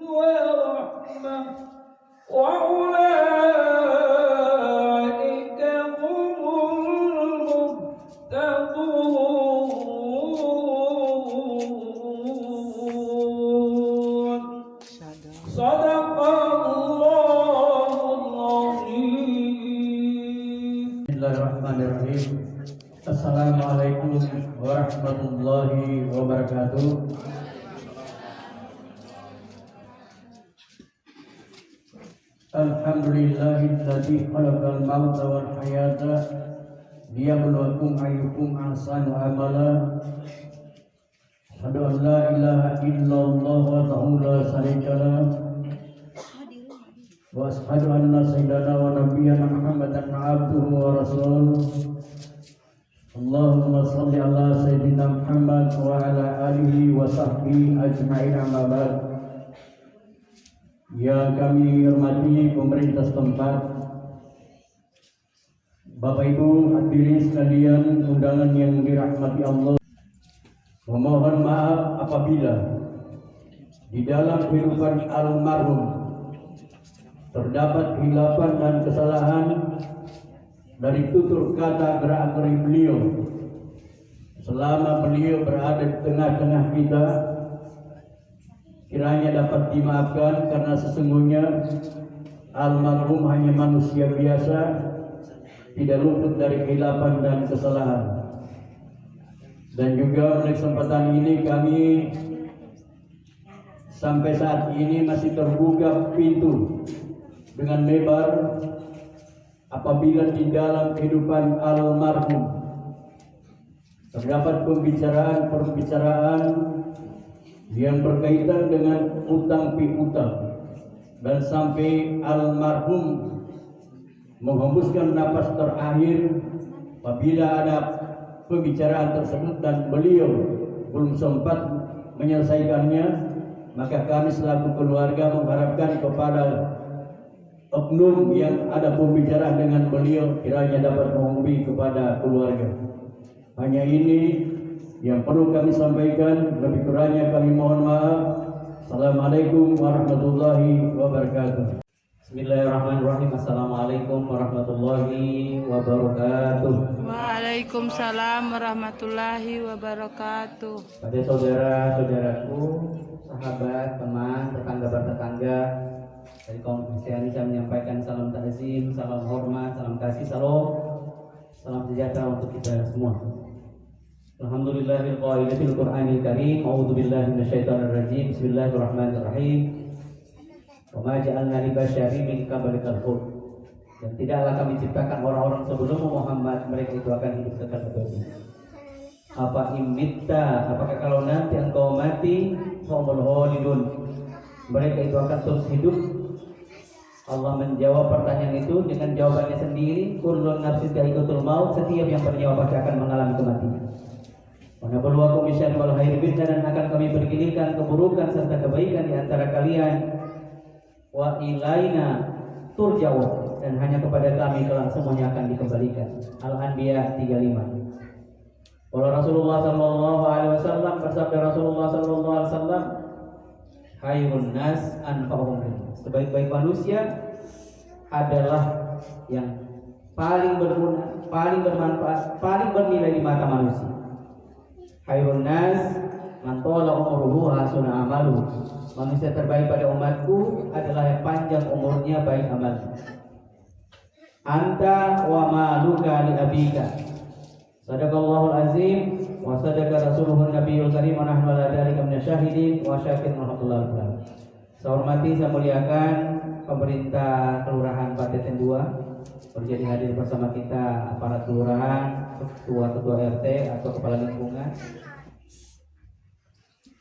ورحمة وأولئك هم المتقون صدق الله العظيم. Bismillahirrahmanirrahim. Assalamualaikum warahmatullahi wabarakatuh. Alhamdulillahilladzi khalaqal mauta wal hayata liyabluwakum ayyukum ahsanu amala. Asyhadu an la ilaha illallah wahdahu la syarika lah. Wa asyhadu anna sayyidana wa nabiyyana Muhammadan abduhu wa rasuluh. Allahumma shalli ala sayyidina Muhammad wa ala alihi wa sahbihi ajma'in, amma ba'd. Yang kami hormati pemerintah setempat, Bapak Ibu hadirin sekalian undangan yang dirahmati Allah, memohon maaf apabila di dalam kehidupan almarhum terdapat khilafan dan kesalahan dari tutur kata gerak-gerik beliau selama beliau berada di tengah-tengah kita. Kiranya dapat dimaafkan karena sesungguhnya almarhum hanya manusia biasa, tidak luput dari khilafan dan kesalahan. Dan juga pada kesempatan ini kami sampai saat ini masih terbuka pintu dengan lebar apabila di dalam kehidupan almarhum terdapat pembicaraan yang berkaitan dengan utang piutang, dan sampai almarhum menghembuskan napas terakhir apabila ada pembicaraan tersebut dan beliau belum sempat menyelesaikannya, maka kami selaku keluarga mengharapkan kepada oknum yang ada pembicaraan dengan beliau kiranya dapat menghubungi kepada keluarga. Hanya ini yang perlu kami sampaikan, lebih kurangnya kami mohon maaf. Assalamualaikum warahmatullahi wabarakatuh. Bismillahirrahmanirrahim. Assalamualaikum warahmatullahi wabarakatuh. Waalaikumsalam warahmatullahi wabarakatuh. Pada saudara-saudaraku, sahabat, teman, tetangga dari kaum Kristiani, saya menyampaikan salam takzim, salam hormat, salam kasih, salam sejahtera untuk kita semua. Alhamdulillahil qail fil Qur'anil Karim. A'udzu billahi minasyaitonir rajim. Bismillahirrahmanirrahim. Wa ma ja'alna li basyarin min qablikal khuld. Dan tidaklah kami ciptakan orang-orang sebelum Muhammad, mereka itu akan hidup kekal abadi. Apa imitta, apakah kalau nanti engkau mati, humul khalidun, mereka itu akan terus hidup? Allah menjawab pertanyaan itu dengan jawabannya sendiri. Kullun nafsin dha'iqatul maut, setiap yang bernyawa pasti akan mengalami kematian. Wa nabluwakum bisyarri wal khairi fitnah, dan akan kami pergilikan keburukan serta kebaikan di antara kalian. Wa ilaina turja'un, dan hanya kepada kami kelak semuanya akan dikembalikan. Al-Anbiya 35. Qala Rasulullah sallallahu alaihi wasallam, bersabda Rasulullah sallallahu alaihi wasallam, khairun nas anfa'uhum linnas. Sebaik-baik manusia adalah yang paling berguna, paling bermanfaat, paling bernilai di mata manusia. Khairun nas man tala umruhu hasuna amalu. Manusia terbaik pada umatku adalah yang panjang umurnya, baik amalnya. Anta wa maluka li abika. Sadaqallahul azim wa sadaqa rasuluhun nabiyul karim wa nahnu ala dzalika minasyahidin wa syakirin alhamdulillah. Saya hormati, saya muliakan pemerintah Kelurahan Pateten 2, berjadi hadir bersama kita aparat kelurahan, ketua-ketua RT atau kepala lingkungan,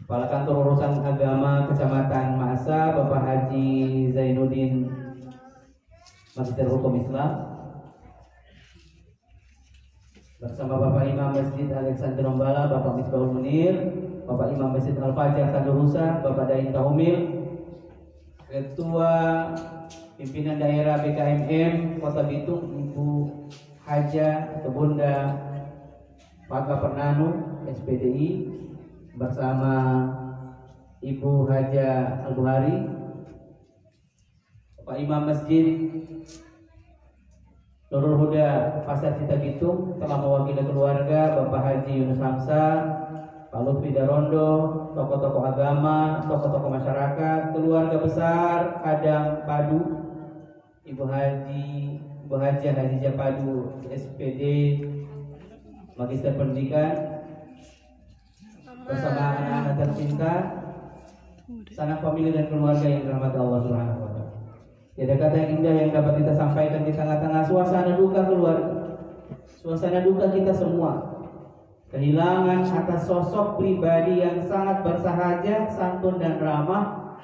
kepala kantor urusan agama Kecamatan Masa, Bapak Haji Zainuddin, Magister Hukum Islam, bersama Bapak Imam Masjid Alexander Rombala, Bapak Misbahul Munir, Bapak Imam Masjid Al-Fajr Kandurusa, Bapak Dain Kahumil, Ketua Pimpinan Daerah BKMM Kota Bitung, Ibu Haja atau Bunda Pak Pernanu SPDI, bersama Ibu Haja Al-Buhari, Pak Imam Masjid Nurul Huda Pasar Citabitung telah mewakili keluarga Bapak Haji Yunus Hamzah, Pak Lutfi Darondo, tokoh-tokoh agama, tokoh-tokoh masyarakat, keluarga besar Adam Padu, Ibu Haja Hadijah Padu, SPD, Magister Pendidikan, bersama anak-anak tercinta, sanak famili dan keluarga yang dirahmati Allah Subhanahu wa taala. Tidak ada kata yang indah yang dapat kita sampaikan di tengah-tengah suasana duka keluarga, suasana duka kita semua. Kehilangan atas sosok pribadi yang sangat bersahaja, santun dan ramah.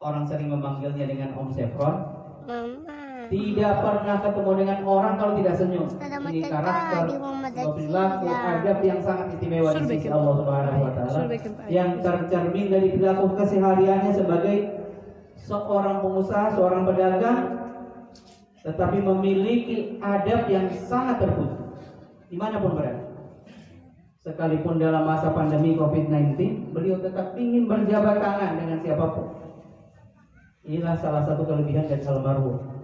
Orang sering memanggilnya dengan Om Sefron. Tidak pernah ketemu dengan orang kalau tidak senyum. Ini karakter, perilaku, adab yang sangat istimewa di sisi Allah Subhanahu wa taala, yang tercermin dari perilaku kesehariannya sebagai seorang pengusaha, seorang pedagang, tetapi memiliki adab yang sangat terpuji dimanapun berada. Sekalipun dalam masa pandemi COVID-19, beliau tetap ingin berjabat tangan dengan siapapun. Inilah salah satu kelebihan dari almarhum.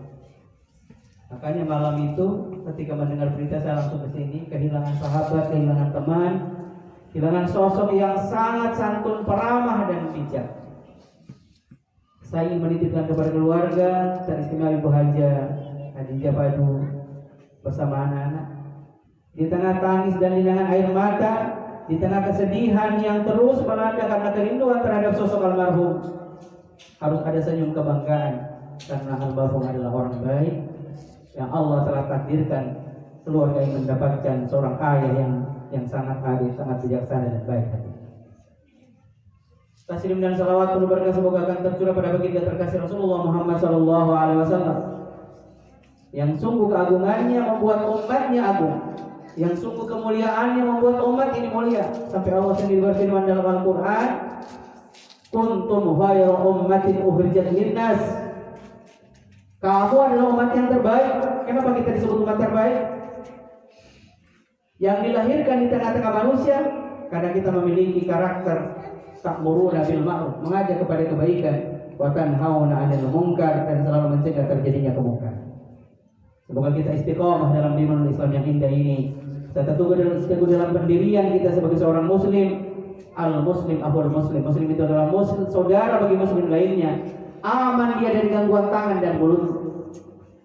Makanya malam itu ketika mendengar berita saya langsung ke sini, kehilangan sahabat, kehilangan teman, kehilangan sosok yang sangat santun, peramah dan bijak. Saya ingin menitipkan kepada keluarga teristimewa Ibu Haja Hadijah Padu bersama anak-anak. Di tengah tangis dan linangan air mata, di tengah kesedihan yang terus melanda karena kerinduan terhadap sosok almarhum, harus ada senyum kebanggaan karena almarhum adalah orang baik yang Allah telah takdirkan keluarga yang mendapatkan seorang ayah yang sangat adil, sangat bijaksana dan baik hati. Taslim dan salawat penuh berkah semoga akan tercurah pada baginda terkasih Rasulullah Muhammad SAW, yang sungguh keagungannya membuat umatnya agung, yang sungguh kemuliaannya membuat umat ini mulia. Sampai Allah sendiri berfirman dalam Al-Quran, kuntum khairu ummatin ukhrijat linnas. Kamu adalah umat yang terbaik. Kenapa kita disebut umat terbaik? Yang dilahirkan di tengah-tengah manusia karena kita memiliki karakter ta'muruna bil ma'ruf, mengajak kepada kebaikan, wa tanhauna 'anil munkar, dan selalu mencegah terjadinya kemungkaran. Semoga kita istiqomah dalam iman Islam yang indah ini. Kita teguh dalam pendirian kita sebagai seorang muslim. Al-muslim akhul muslim. Muslim itu adalah muslim, saudara bagi muslim lainnya. Aman dia dari gangguan tangan dan mulut.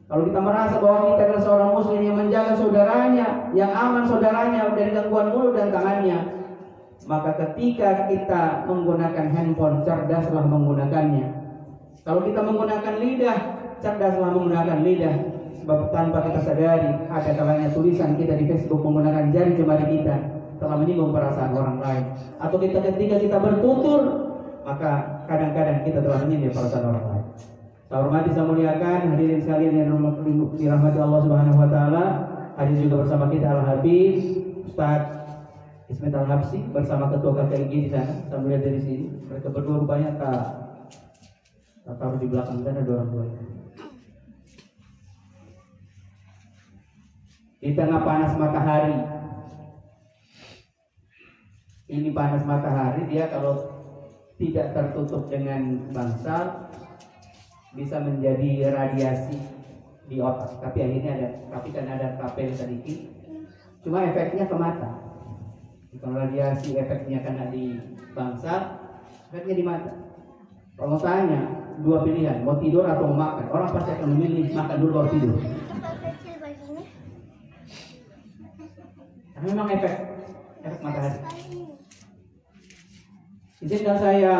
Kalau kita merasa bahwa kita adalah seorang muslim yang menjaga saudaranya, yang aman saudaranya dari gangguan mulut dan tangannya, maka ketika kita menggunakan handphone, cerdaslah menggunakannya. Kalau kita menggunakan lidah, cerdaslah menggunakan lidah. Sebab tanpa kita sadari, ada kalanya tulisan kita di Facebook menggunakan jari jemari kita telah menyinggung perasaan orang lain. Atau ketika kita bertutur, maka kadang-kadang kita telah menyinggung perasaan orang lain. Saya hormati, saya muliakan hadirin sekalian yang dirahmati Allah Subhanahu wa taala. Hadir juga bersama kita Al-Habib Ustaz Ismet Al-Habsi bersama ketua KKIG di sana. Saya melihat dari sini, mereka berdua rupanya tak taruh di belakang sana dua orang tua. Di tengah panas matahari, ini panas matahari, dia kalau tidak tertutup dengan bangsal bisa menjadi radiasi di otak. Tapi kan ada kapel sedikit, cuma efeknya ke mata. Kalau radiasi efeknya karena di bangsal, efeknya di mata. Kalau tanya dua pilihan, mau tidur atau mau makan, orang pasti akan memilih makan dulu baru tidur. Karena memang efek matahari. Izinkan saya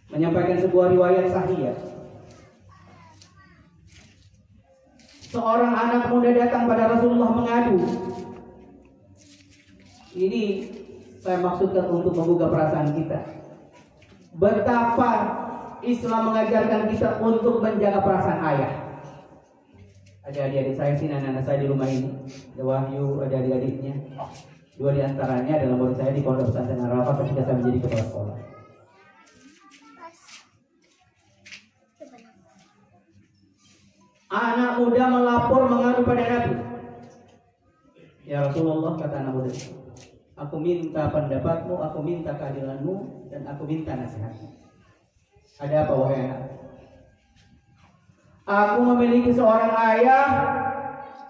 menyampaikan sebuah riwayat sahih. Seorang anak muda datang pada Rasulullah mengadu. Ini saya maksudkan untuk menggugah perasaan kita. Betapa Islam mengajarkan kita untuk menjaga perasaan ayah. Ada adik-adik saya sini, anak-anak saya di rumah ini. Ada Wahyu, ada adik-adiknya. Dua di antaranya adalah murid saya di Pondok Pesantren Arafah ketika saya menjadi kepala sekolah. Anak muda melapor mengadu pada Nabi. Ya Rasulullah, kata anak muda, Aku minta pendapatmu, aku minta keadilanmu, dan aku minta nasihatmu. Ada apa wahai anak? Aku memiliki seorang ayah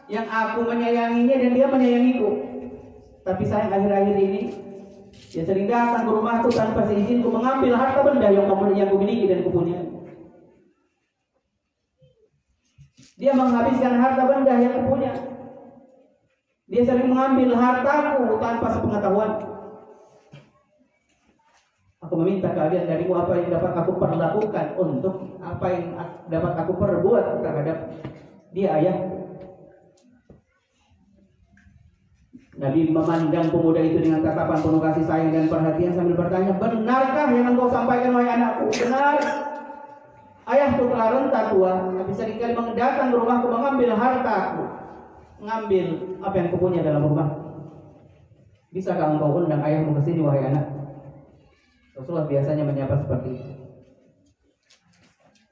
yang aku menyayanginya dan dia menyayangiku. Tapi sayang akhir-akhir ini dia sering datang ke rumahku tanpa seizinku, mengambil harta benda yang aku miliki dan kupunyai. Dia menghabiskan harta benda yang kupunya. Dia sering mengambil hartaku tanpa sepengetahuan. Aku meminta keadilan darimu, apa yang dapat aku perlakukan untuk apa yang dapat aku perbuat terhadap dia ayah. Nabi memandang pemuda itu dengan tatapan penuh kasih sayang dan perhatian sambil bertanya, benarkah yang engkau sampaikan wahai anakku? Benar. Ayahku telah renta tua, tapi seringkali datang ke rumahku mengambil hartaku, mengambil apa yang kupunya dalam rumah. Bisakah engkau undang ayahmu ke sini wahai anak? Rasulullah biasanya menyapa seperti itu.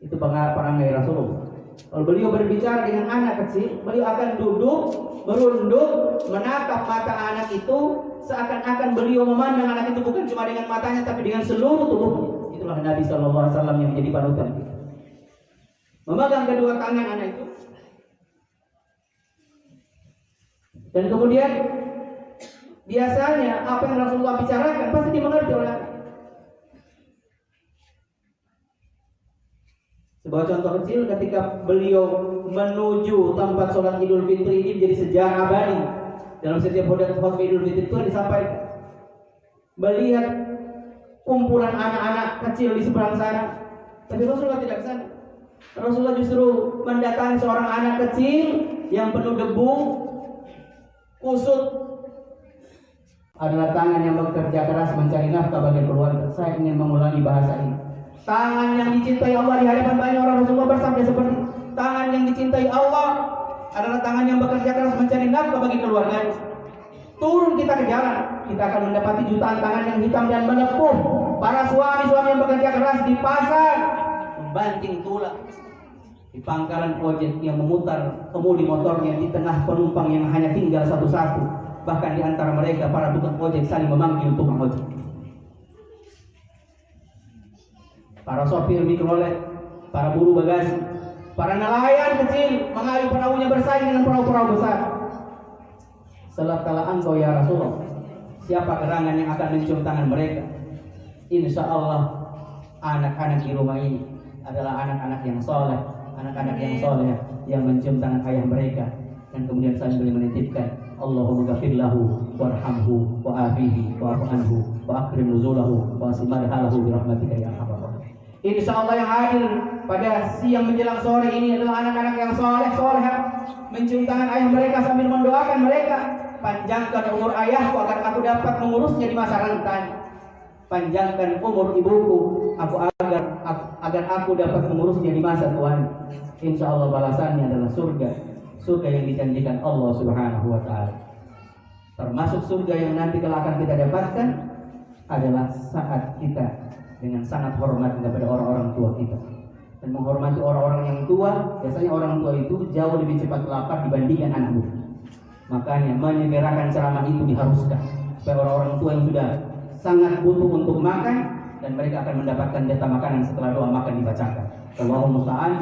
Itu perangai Rasulullah. Kalau beliau berbicara dengan anak kecil, beliau akan duduk, merunduk, menatap mata anak itu, seakan-akan beliau memandang anak itu bukan cuma dengan matanya, tapi dengan seluruh tubuhnya. Itulah Nabi SAW yang menjadi panutan. Memegang kedua tangan anak itu, dan kemudian biasanya apa yang Rasulullah bicarakan pasti dimengerti oleh anak. Sebuah contoh kecil, ketika beliau menuju tempat sholat Idul Fitri ini menjadi sejarah abadi. Dalam setiap khutbah Idul Fitri itu disampaikan, melihat kumpulan anak-anak kecil di seberang sana, tapi Rasulullah tidak ke sana. Rasulullah justru mendatangi seorang anak kecil yang penuh debu, kusut. Adalah tangan yang bekerja keras mencari nafkah bagi keluarga. Saya ingin mengulangi bahasa ini. Tangan yang dicintai Allah di hadapan banyak orang, Rasulullah bersabda seperti tangan yang dicintai Allah adalah tangan yang bekerja keras mencari nafkah bagi keluarganya. Turun kita ke jalan, kita akan mendapati jutaan tangan yang hitam dan melepuh. Para suami-suami yang bekerja keras di pasar, membanting tulang. Di pangkalan ojek yang memutar kemudi motornya di tengah penumpang yang hanya tinggal satu-satu. Bahkan di antara mereka para tukang ojek saling memanggil tukang ojek. Para sopir mikrolet, para buruh bagasi, para nelayan kecil mengayuh perahunya bersaing dengan perahu-perahu besar. Setelah engkau ya Rasulullah, siapa gerangan yang akan mencium tangan mereka? Insya Allah anak-anak di rumah ini adalah anak-anak yang soleh, anak-anak yang soleh yang mencium tangan ayah mereka, dan kemudian sambil menitipkan, Allahumma ghafir lahu warhamhu wa'afihi wa'afu anhu wa akrim nuzulahu wa asimad halahu birahmatika ya arhamar rahimin. Insya Allah yang hadir pada siang menjelang sore ini adalah anak-anak yang soleh mencium tangan ayah mereka sambil mendoakan mereka, panjangkan umur ayahku agar aku dapat mengurusnya di masa rentan, panjangkan umur ibuku agar aku dapat mengurusnya di masa tuanya. Insya Allah balasannya adalah surga yang dijanjikan Allah Subhanahu wa Ta'ala. Termasuk surga yang nanti kalau akan kita dapatkan adalah saat kita dengan sangat hormat kepada orang-orang tua kita. Dan menghormati orang-orang yang tua, biasanya orang tua itu jauh lebih cepat lapar dibandingkan anak muda. Makanya menyegerakan ceramah itu diharuskan, supaya orang-orang tua yang sudah sangat butuh untuk makan, dan mereka akan mendapatkan jatah makanan setelah doa makan dibacakan. Allahumma musta'an.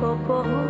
Popo